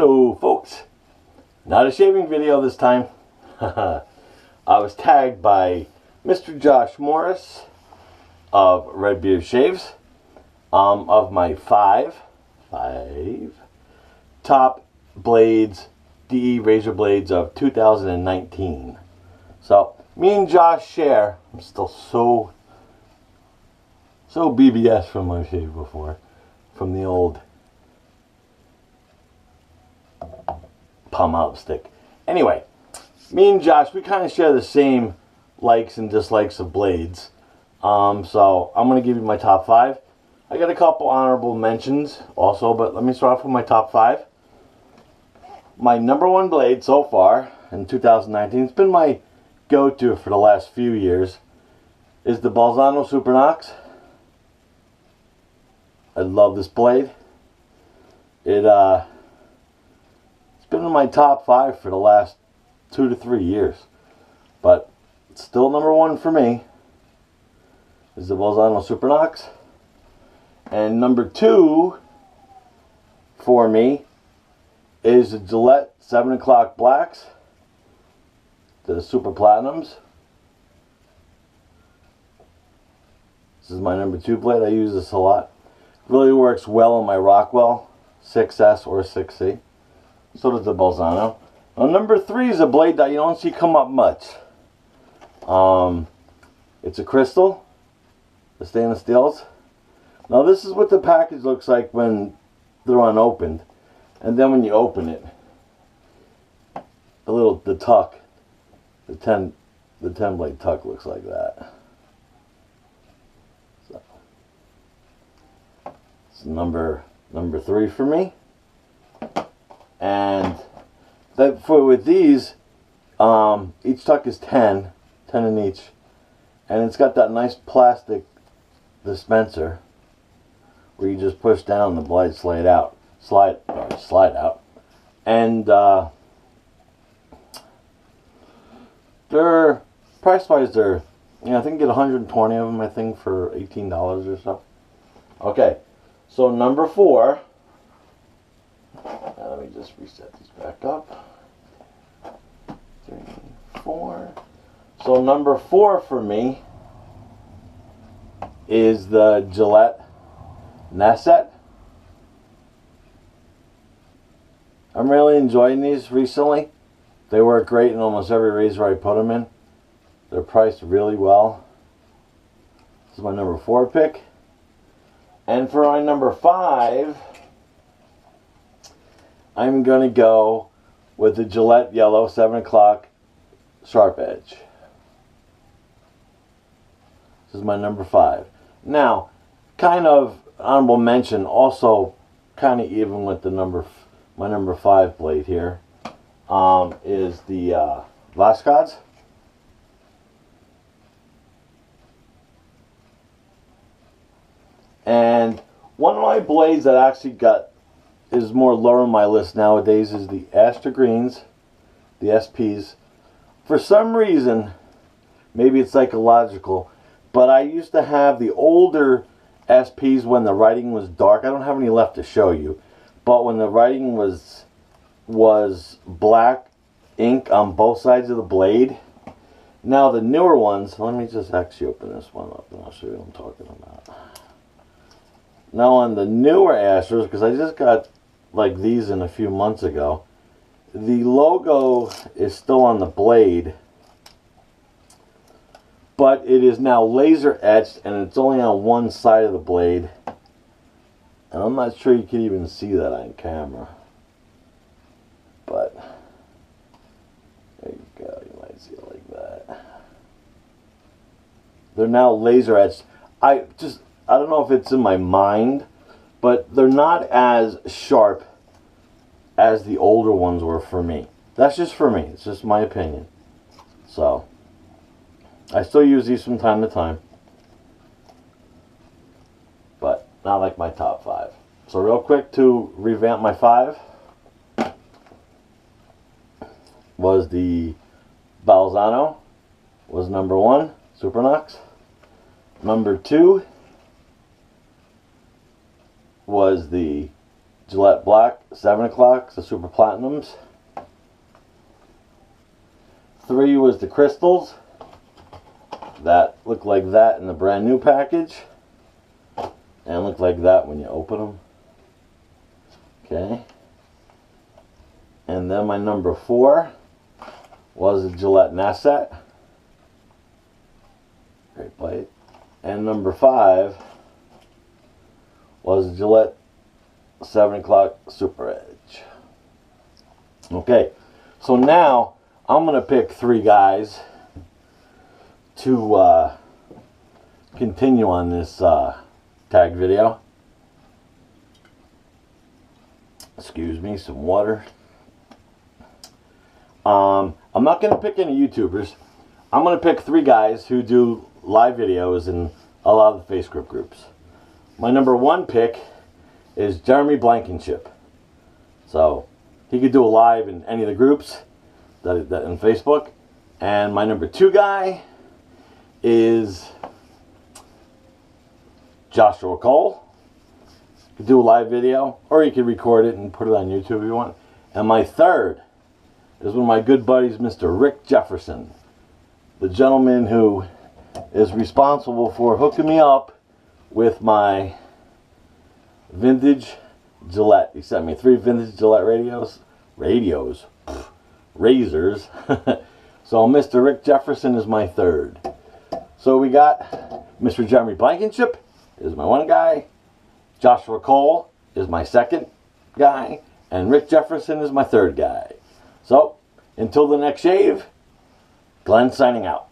Hello folks, not a shaving video this time. I was tagged by Mr. Josh Morris of RedBeardShaves of my five top blades, DE razor blades of 2019. So me and Josh share. I'm still so BBS from my shave before, from the old palm out stick. Anyway, me and Josh, we kind of share the same likes and dislikes of blades. So I'm going to give you my top five. I got a couple honorable mentions also, but let me start off with my top five. My number one blade so far in 2019, it's been my go-to for the last few years, is the Balzano Super Knox. I love this blade. It's been in my top five for the last 2 to 3 years, but it's still number one for me is the Balzano Super Knox. And number two for me is the Gillette 7 o'clock blacks, the Super Platinums. This is my number two blade. I use this a lot. Really works well on my Rockwell 6S or 6C. So does the Balzano. Now, number three is a blade that you don't see come up much. It's a crystal, the stainless steels. Now this is what the package looks like when they're unopened, and then when you open it, the tuck, the 10 blade tuck looks like that. So it's number three for me. And with these, each tuck is 10 in each, and it's got that nice plastic dispenser where you just push down, the blade slide out, and they're price-wise, they're, I think you get 120 of them, I think, for $18 or so. Okay, so number four. Let me just reset these back up. 3, 4. So number four for me is the Gillette Nasset. I'm really enjoying these recently. They work great in almost every razor I put them in. They're priced really well. This is my number four pick. And for my number five, I'm going to go with the Gillette Yellow 7 o'clock Sharp Edge. This is my number five. Now, kind of honorable mention, also kind of even with the my number five blade here, is the Vlascods. And one of my blades that actually is more lower on my list nowadays is the Astra Greens, the SPs. For some reason, maybe it's psychological, but I used to have the older SPs when the writing was dark. I don't have any left to show you, but when the writing was black ink on both sides of the blade. Now the newer ones, let me just actually open this one up and I'll show you what I'm talking about. Now on the newer Astros, because I just got like these in a few months ago, the logo is still on the blade, but it is now laser etched and it's only on one side of the blade, and I'm not sure you can even see that on camera, but there you go, you might see it like that. They're now laser etched. I don't know if it's in my mind, but they're not as sharp as the older ones were for me. That's just for me. It's just my opinion. So, I still use these from time to time, but not like my top five. So real quick to revamp my five was the Balzano was number one, Super Knox. Number two was the Gillette Black 7 o'clock, the Super Platinums. 3 was the Crystals. That looked like that in the brand new package. And looked like that when you open them. Okay. And then my number 4 was a Gillette Nasset. Great blade. And number 5 was a Gillette 7 o'clock Super Edge. Okay, so now I'm going to pick 3 guys to continue on this tag video. Excuse me, some water. I'm not going to pick any YouTubers. I'm going to pick 3 guys who do live videos in a lot of the Facebook groups. My number 1 pick is Jeremy Blankenship. So he could do a live in any of the groups that in Facebook. And my number 2 guy is Joshua Cole. You could do a live video, or you could record it and put it on YouTube if you want. And my 3rd is one of my good buddies, Mr. Ric Jefferson, the gentleman who is responsible for hooking me up with my vintage Gillette. He sent me 3 vintage Gillette razors. So Mr. Ric Jefferson is my 3rd. So we got Mr. Jeremy Blankenship is my 1 guy, Joshua Cole is my 2nd guy, and Ric Jefferson is my 3rd guy. So until the next shave, Glenn signing out.